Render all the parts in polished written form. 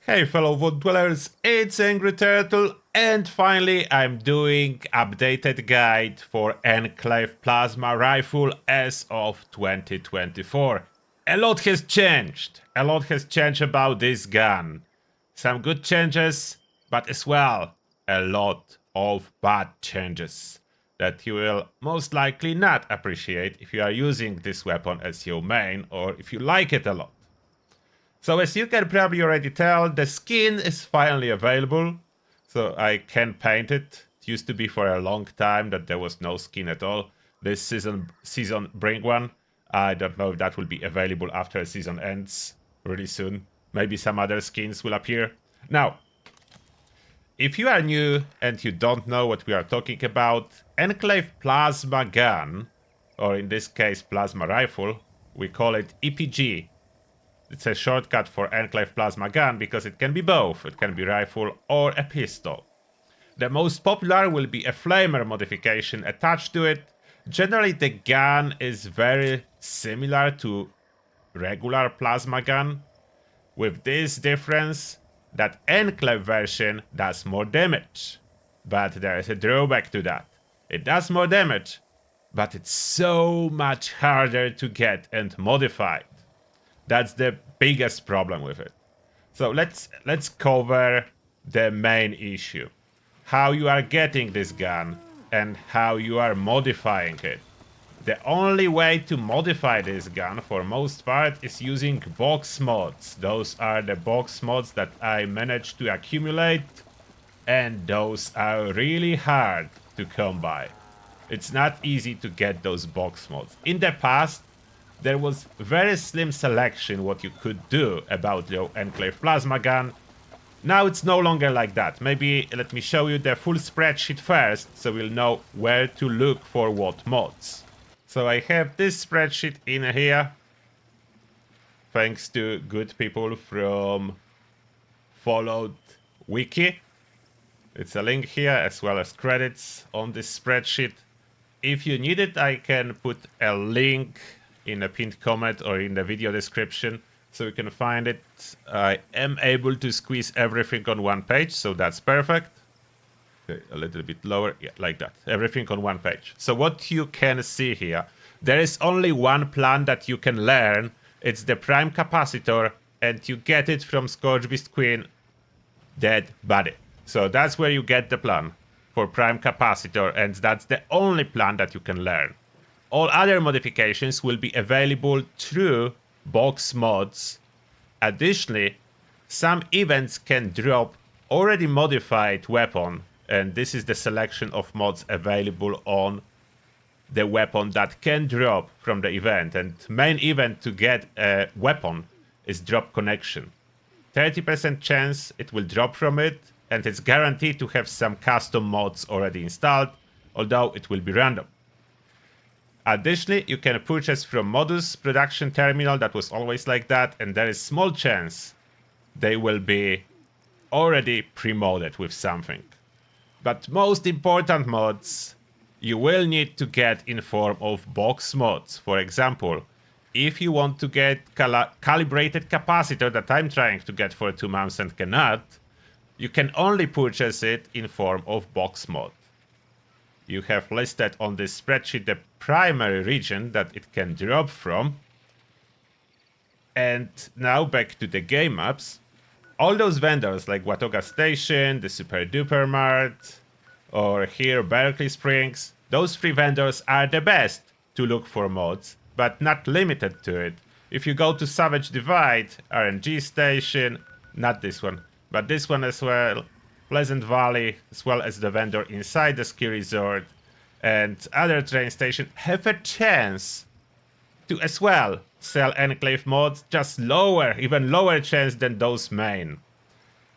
Hey fellow wood dwellers, it's Angry Turtle, and finally I'm doing updated guide for Enclave Plasma Rifle as of 2024. A lot has changed. A lot has changed about this gun. Some good changes, but as well a lot of bad changes that you will most likely not appreciate if you are using this weapon as your main or if you like it a lot. So as you can probably already tell, the skin is finally available. So I can paint it. It used to be for a long time that there was no skin at all. This season bring one. I don't know if that will be available after the season ends really soon. Maybe some other skins will appear. Now, if you are new and you don't know what we are talking about, Enclave Plasma Gun, or in this case Plasma Rifle, we call it EPG. It's a shortcut for Enclave Plasma Gun because it can be both. It can be rifle or a pistol. The most popular will be a flamer modification attached to it. Generally, the gun is very similar to regular plasma gun, with this difference that Enclave version does more damage. But there is a drawback to that. It does more damage, but it's so much harder to get and modify. That's the biggest problem with it. So let's cover the main issue. How you are getting this gun and how you are modifying it. The only way to modify this gun for most part is using box mods. Those are the box mods that I managed to accumulate, and those are really hard to come by. It's not easy to get those box mods. In the past, there was very slim selection what you could do about the Enclave Plasma Gun. Now it's no longer like that. Maybe let me show you the full spreadsheet first, so we'll know where to look for what mods. So I have this spreadsheet in here, thanks to good people from Followed Wiki. It's a link here as well as credits on this spreadsheet. If you need it, I can put a link in a pinned comment or in the video description so you can find it. I am able to squeeze everything on one page, so that's perfect. Okay, a little bit lower, yeah, like that. Everything on one page. So what you can see here, there is only one plan that you can learn. It's the Prime Capacitor, and you get it from Scorchbeast Queen Dead Body. So that's where you get the plan for Prime Capacitor, and that's the only plan that you can learn. All other modifications will be available through box mods. Additionally, some events can drop already modified weapon, and this is the selection of mods available on the weapon that can drop from the event. And main event to get a weapon is drop connection. 30% chance it will drop from it, and it's guaranteed to have some custom mods already installed, although it will be random. Additionally, you can purchase from Modus production terminal. That was always like that, and there is small chance they will be already pre-modded with something. But most important mods you will need to get in form of box mods. For example, if you want to get calibrated capacitor that I'm trying to get for 2 months and cannot, you can only purchase it in form of box mod. You have listed on this spreadsheet the primary region that it can drop from. And now back to the game maps. All those vendors like Watoga Station, the Super Duper Mart, or here Berkeley Springs, those 3 vendors are the best to look for mods, but not limited to it. If you go to Savage Divide, RNG Station, not this one, but this one as well, Pleasant Valley, as well as the vendor inside the ski resort and other train station have a chance to as well sell Enclave mods, just lower, even lower chance than those main.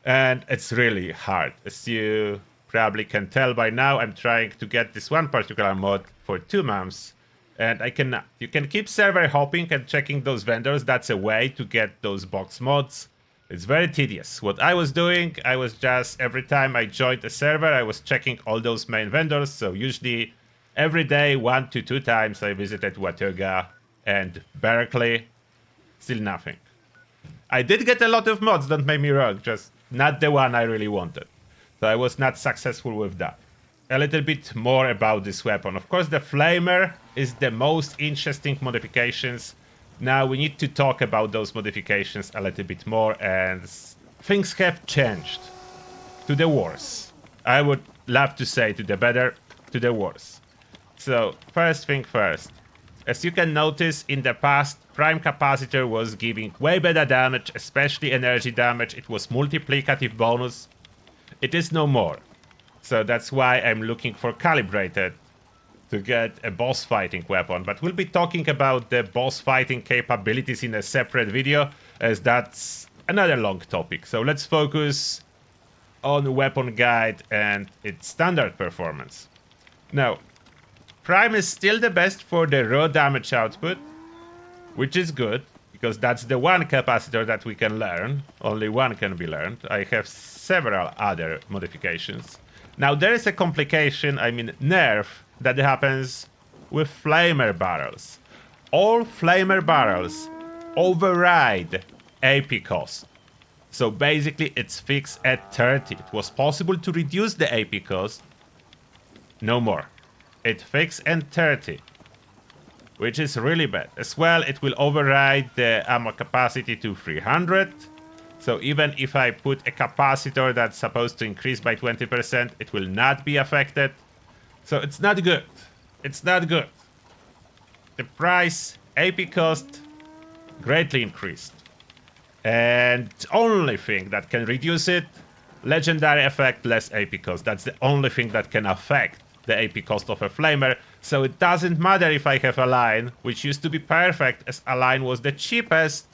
And it's really hard. As you probably can tell by now, I'm trying to get this one particular mod for 2 months, and I cannot. You can keep server hopping and checking those vendors. That's a way to get those box mods. It's very tedious. What I was doing, I was just, every time I joined a server, I was checking all those main vendors. So usually every day, 1 to 2 times, I visited Watoga and Berkeley. Still nothing. I did get a lot of mods, don't make me wrong, just not the one I really wanted. So I was not successful with that. A little bit more about this weapon. Of course, the Flamer is the most interesting modifications. Now we need to talk about those modifications a little bit more, and things have changed. To the worse. I would love to say to the better, to the worse. So, first thing first. As you can notice, in the past, Prime Capacitor was giving way better damage, especially energy damage. It was multiplicative bonus. It is no more. So that's why I'm looking for Calibrated to get a boss fighting weapon. But we'll be talking about the boss fighting capabilities in a separate video, as that's another long topic. So let's focus on weapon guide and its standard performance. Now, Prime is still the best for the raw damage output, which is good, because that's the one capacitor that we can learn. Only one can be learned. I have several other modifications. Now, there is a complication, I mean nerf, that happens with Flamer barrels. All Flamer barrels override AP cost. So basically, it's fixed at 30. It was possible to reduce the AP cost. No more. It fixed at 30. Which is really bad. As well, it will override the ammo capacity to 300. So even if I put a capacitor that's supposed to increase by 20%, it will not be affected. So it's not good. It's not good. The price, AP cost, greatly increased. And only thing that can reduce it, legendary effect, less AP cost. That's the only thing that can affect the AP cost of a Flamer. So it doesn't matter if I have a line, which used to be perfect, as a line was the cheapest.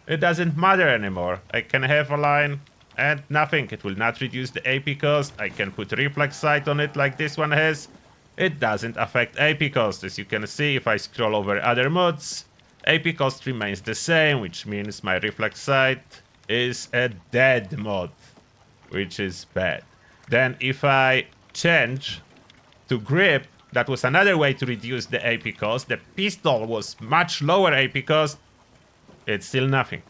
It doesn't matter anymore. I can have a line and nothing. It will not reduce the AP cost. I can put reflex sight on it like this one has. It doesn't affect AP cost. As you can see, if I scroll over other mods, AP cost remains the same, which means my reflex sight is a dead mod, which is bad. Then if I change to grip, that was another way to reduce the AP cost. The pistol was much lower AP cost. It's still nothing.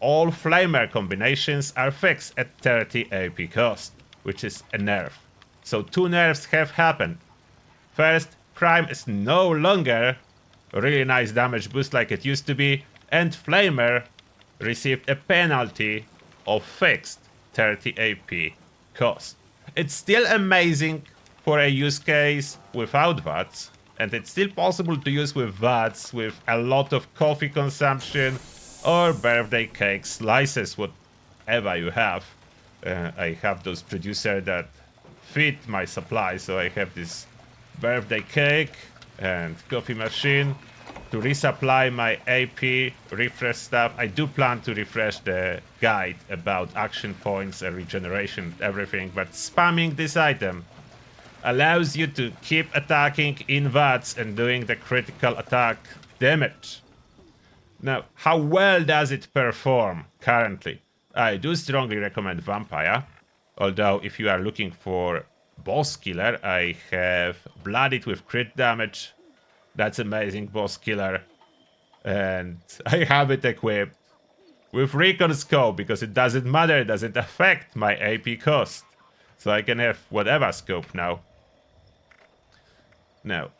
All Flamer combinations are fixed at 30 AP cost, which is a nerf. So two nerfs have happened. First, Prime is no longer a really nice damage boost like it used to be, and Flamer received a penalty of fixed 30 AP cost. It's still amazing for a use case without VATS, and it's still possible to use with VATS with a lot of coffee consumption or birthday cake slices, whatever you have. I have those producers that fit my supply, so I have this birthday cake and coffee machine to resupply my AP, refresh stuff. I do plan to refresh the guide about action points and regeneration, everything, but spamming this item allows you to keep attacking in VATS and doing the critical attack damage. Now, how well does it perform currently? I do strongly recommend Vampire, although if you are looking for boss killer, I have Blooded with crit damage. That's amazing boss killer. And I have it equipped with Recon Scope because it doesn't matter, it doesn't affect my AP cost. So I can have whatever scope now. Now,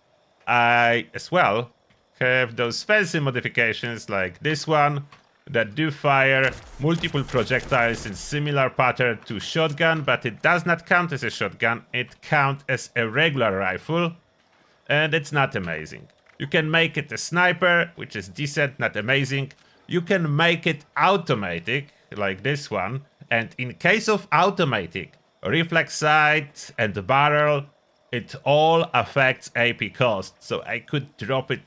I as well have those fancy modifications like this one that do fire multiple projectiles in similar pattern to shotgun, but it does not count as a shotgun, it counts as a regular rifle, and it's not amazing. You can make it a sniper, which is decent, not amazing. You can make it automatic, like this one, and in case of automatic, reflex sight and barrel, it all affects AP cost, so I could drop it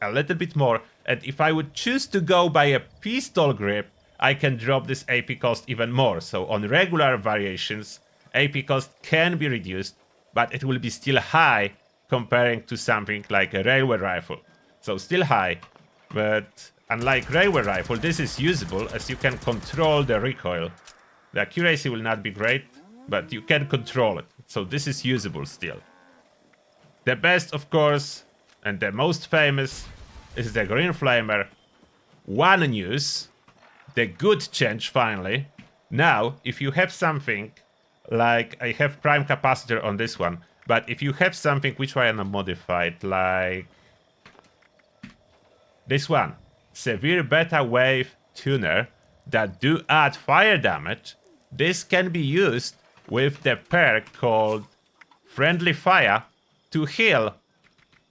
a little bit more, and if I would choose to go by a pistol grip, I can drop this AP cost even more. So on regular variations, AP cost can be reduced, but it will be still high comparing to something like a railway rifle. So still high, but unlike railway rifle, this is usable as you can control the recoil. The accuracy will not be great, but you can control it. So this is usable still. The best, of course, and the most famous is the Green Flamer. One news, the good change finally. Now, if you have something like, I have prime capacitor on this one, but if you have something which I am modified, like this one, severe beta wave tuner, that do add fire damage, this can be used with the perk called friendly fire to heal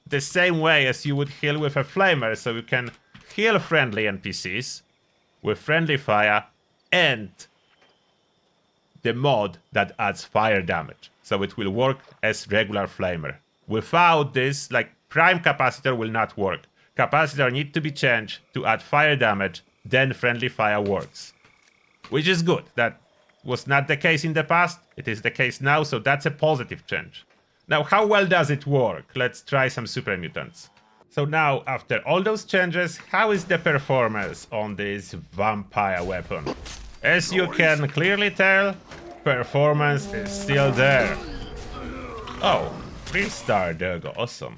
the same way as you would heal with a flamer. So you can heal friendly NPCs with friendly fire and the mod that adds fire damage. So it will work as regular flamer. Without this, like, prime capacitor will not work. Capacitor need to be changed to add fire damage, then friendly fire works. Which is good. That was not the case in the past, it is the case now, so that's a positive change. Now, how well does it work? Let's try some super mutants. So now, after all those changes, how is the performance on this vampire weapon? As you can clearly tell, performance is still there. Oh, 3-star Durgo, awesome.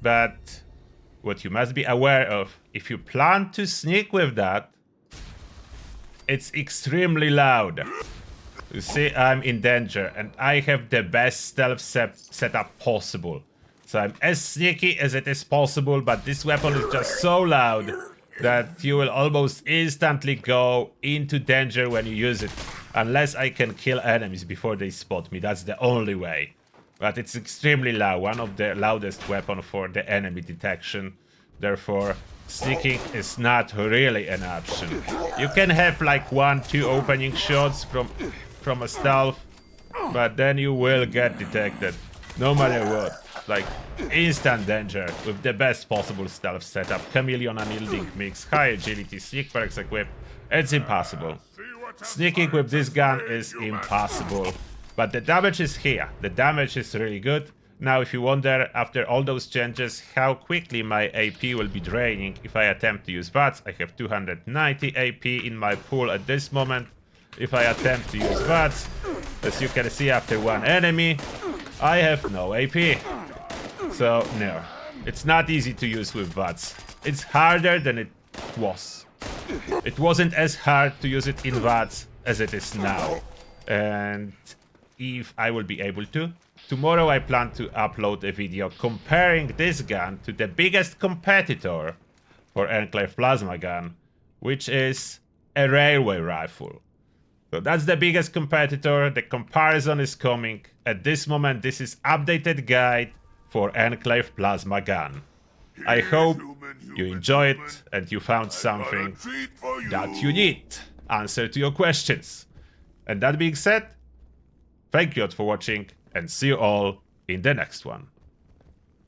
But what you must be aware of, if you plan to sneak with that, it's extremely loud. You see, I'm in danger, and I have the best stealth setup possible. So I'm as sneaky as it is possible, but this weapon is just so loud that you will almost instantly go into danger when you use it. Unless I can kill enemies before they spot me, that's the only way. But it's extremely loud, one of the loudest weapons for the enemy detection. Therefore, sneaking is not really an option. You can have like 1-2 opening shots from a stealth, but then you will get detected, no matter what. Like, instant danger with the best possible stealth setup, chameleon unyielding mix, high agility, sneak perks equipped. It's impossible. Sneaking with this gun is impossible. But the damage is here. The damage is really good. Now, if you wonder, after all those changes, how quickly my AP will be draining if I attempt to use VATS, I have 290 AP in my pool at this moment. If I attempt to use VATS, as you can see after one enemy, I have no AP. So, no. It's not easy to use with VATS. It's harder than it was. It wasn't as hard to use it in VATS as it is now. And if I will be able to, tomorrow I plan to upload a video comparing this gun to the biggest competitor for Enclave plasma gun, which is a railway rifle. So that's the biggest competitor. The comparison is coming. At this moment, this is updated guide for Enclave plasma gun. I hope you enjoy it and you found something that you need. Answer to your questions. And that being said, thank you all for watching and see you all in the next one.